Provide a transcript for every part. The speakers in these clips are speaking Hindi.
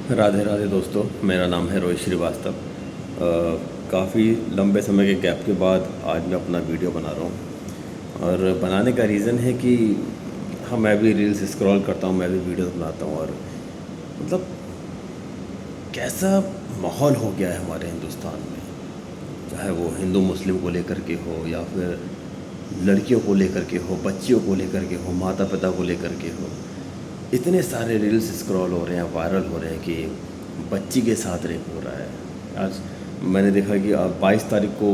राधे राधे दोस्तों, मेरा नाम है रोहित श्रीवास्तव। काफ़ी लंबे समय के गैप के बाद आज मैं अपना वीडियो बना रहा हूँ। और बनाने का रीज़न है कि हाँ, मैं भी रील्स स्क्रॉल करता हूँ, मैं भी वीडियोस बनाता हूँ। और मतलब कैसा माहौल हो गया है हमारे हिंदुस्तान में, चाहे वो हिंदू मुस्लिम को लेकर के हो या फिर लड़कियों को लेकर के हो, बच्चियों को लेकर के हो, माता पिता को लेकर के हो। इतने सारे रील्स स्क्रॉल हो रहे हैं, वायरल हो रहे हैं कि बच्ची के साथ रेप हो रहा है। आज मैंने देखा कि 22 तारीख को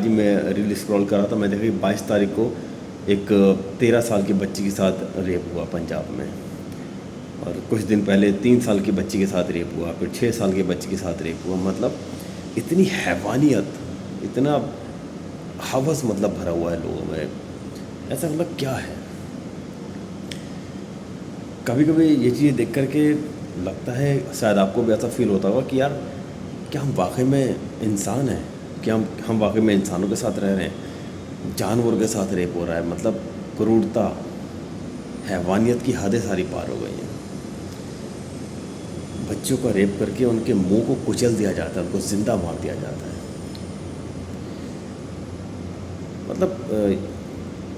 मैं रील स्क्रॉल कर रहा था, मैं देखा कि 22 तारीख को एक 13 साल की बच्ची के साथ रेप हुआ पंजाब में। और कुछ दिन पहले 3 साल की बच्ची के साथ रेप हुआ, फिर 6 साल के बच्ची के साथ रेप हुआ। मतलब इतनी हैवानियत, इतना हवस मतलब भरा हुआ है लोगों में। ऐसा मतलब क्या है? कभी कभी ये चीज़ देख कर के लगता है, शायद आपको भी ऐसा फील होता होगा कि यार, क्या हम वाकई में इंसान हैं? क्या हम वाकई में इंसानों के साथ रह रहे हैं? जानवर के साथ रेप हो रहा है। मतलब क्रूरता, हैवानियत की हदें सारी पार हो गई हैं। बच्चों का रेप करके उनके मुंह को कुचल दिया जाता है, उनको ज़िंदा मार दिया जाता है। मतलब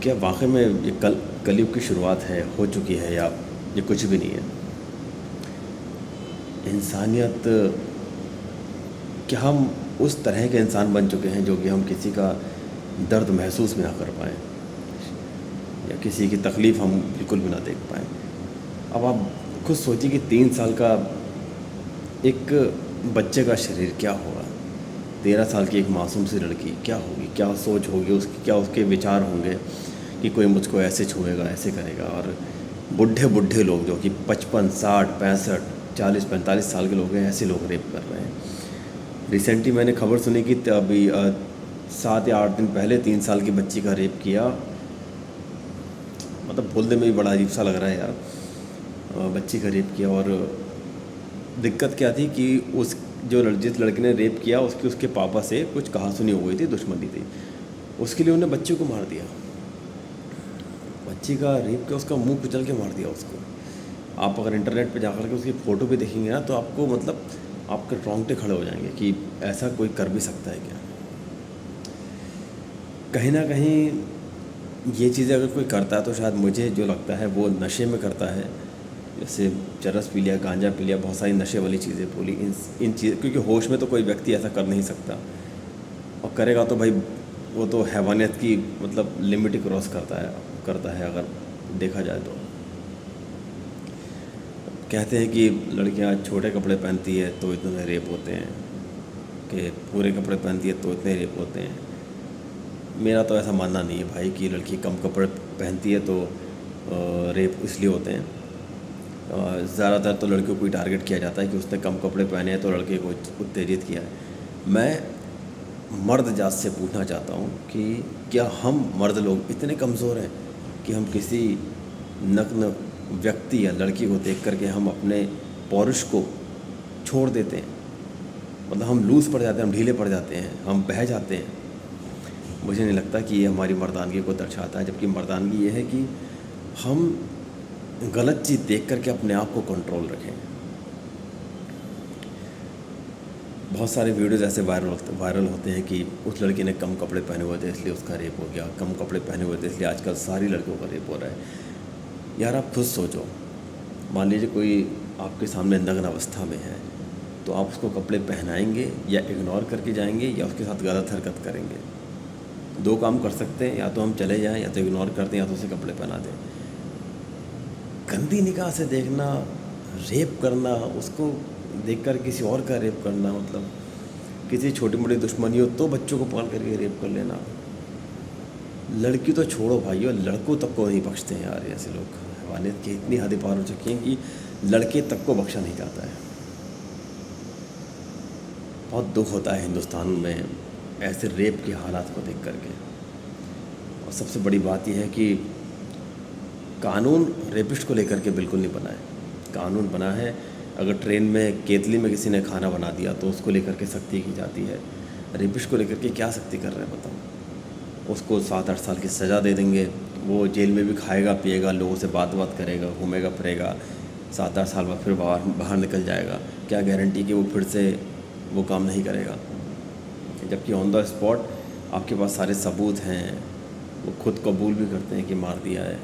क्या वाकई में ये कलयुग की शुरुआत है, हो चुकी है, या ये कुछ भी नहीं है? इंसानियत, क्या हम उस तरह के इंसान बन चुके हैं जो कि हम किसी का दर्द महसूस भी ना कर पाएँ, या किसी की तकलीफ़ हम बिल्कुल भी ना देख पाएँ? अब आप खुद सोचिए कि 3 साल का एक बच्चे का शरीर क्या होगा, 13 साल की एक मासूम सी लड़की क्या होगी, क्या सोच होगी उसकी, क्या उसके विचार होंगे कि कोई मुझको ऐसे छुएगा, ऐसे करेगा। और बूढ़े बूढ़े लोग जो कि 55, 60, 65, 40, 45 साल के लोग हैं, ऐसे लोग रेप कर रहे हैं। रिसेंटली मैंने खबर सुनी कि अभी 7 या 8 दिन पहले 3 साल की बच्ची का रेप किया। मतलब बोलने में भी बड़ा अजीब सा लग रहा है यार। बच्ची का रेप किया, और दिक्कत क्या थी कि जिस लड़के ने रेप किया उसके पापा से कुछ कहासुनी हो गई थी, दुश्मनी थी। उसके लिए उन्हें बच्चे को मार दिया। बच्ची का रेप किया, उसका मुंह कुचल के मार दिया उसको। आप अगर इंटरनेट पे जाकर के उसकी फ़ोटो भी देखेंगे ना, तो आपको मतलब आपके रोंगटे खड़े हो जाएंगे कि ऐसा कोई कर भी सकता है क्या? कहीं ना कहीं ये चीज़ें अगर कोई करता है तो शायद मुझे जो लगता है वो नशे में करता है। जैसे चरस पी लिया, गांजा पी लिया, बहुत सारी नशे वाली चीज़ें बोली, इन चीज़, क्योंकि होश में तो कोई व्यक्ति ऐसा कर नहीं सकता। और करेगा तो भाई वो तो हैवानियत की मतलब लिमिट ही क्रॉस करता है अगर देखा जाए तो। कहते हैं कि लड़कियां छोटे कपड़े पहनती है तो इतने रेप होते हैं, कि पूरे कपड़े पहनती है तो इतने रेप होते हैं। मेरा तो ऐसा मानना नहीं है भाई कि लड़की कम कपड़े पहनती है तो रेप इसलिए होते हैं। ज़्यादातर तो लड़कियों को ही टारगेट किया जाता है कि उसने कम कपड़े पहने हैं तो लड़के को उत्तेजित किया है। मैं मर्द जात से पूछना चाहता हूँ कि क्या हम मर्द लोग इतने कमज़ोर हैं कि हम किसी नग्न व्यक्ति या लड़की को देख करके हम अपने पौरुष को छोड़ देते हैं? मतलब हम लूज़ पड़ जाते हैं, हम ढीले पड़ जाते हैं, हम बह जाते हैं। मुझे नहीं लगता कि ये हमारी मर्दानगी को दर्शाता है, जबकि मर्दानगी ये है कि हम गलत चीज़ देख करके अपने आप को कंट्रोल रखें। बहुत सारे वीडियोज़ ऐसे वायरल होते हैं कि उस लड़की ने कम कपड़े पहने हुए थे इसलिए उसका रेप हो गया, कम कपड़े पहने हुए थे इसलिए आजकल सारी लड़कियों का रेप हो रहा है। यार आप खुद सोचो, मान लीजिए कोई आपके सामने नग्न अवस्था में है, तो आप उसको कपड़े पहनाएंगे या इग्नोर करके जाएंगे या उसके साथ गलत हरकत करेंगे? दो काम कर सकते हैं, या तो हम चले जाएं, या तो इग्नोर कर दें, या तो उसे कपड़े पहना दें। गंदी निगाह से देखना, रेप करना, उसको देखकर किसी और का रेप करना, मतलब किसी छोटी मोटी दुश्मनी हो तो बच्चों को पकड़ करके रेप कर लेना। लड़की तो छोड़ो भाइयों, लड़कों तक को नहीं बख्शते हैं यार ऐसे लोग। हैवानियत की इतनी हदें पार हो चुकी हैं कि लड़के तक को बख्शा नहीं जाता है। बहुत दुख होता है हिंदुस्तान में ऐसे रेप के हालात को देख करके। और सबसे बड़ी बात यह है कि कानून रेपिस्ट को लेकर के बिल्कुल नहीं बना है। कानून बना है, अगर ट्रेन में केतली में किसी ने खाना बना दिया तो उसको लेकर के सख्ती की जाती है। रेपिस्ट को लेकर के क्या सख्ती कर रहे हैं बताओ? उसको 7-8 साल की सज़ा दे देंगे, वो जेल में भी खाएगा पिएगा, लोगों से बात करेगा, घूमेगा फिरेगा, 7-8 साल बाद फिर बाहर बाहर निकल जाएगा, क्या गारंटी कि वो फिर से वो काम नहीं करेगा। जबकि ऑन द स्पॉट आपके पास सारे सबूत हैं, वो खुद कबूल भी करते हैं कि मार दिया है।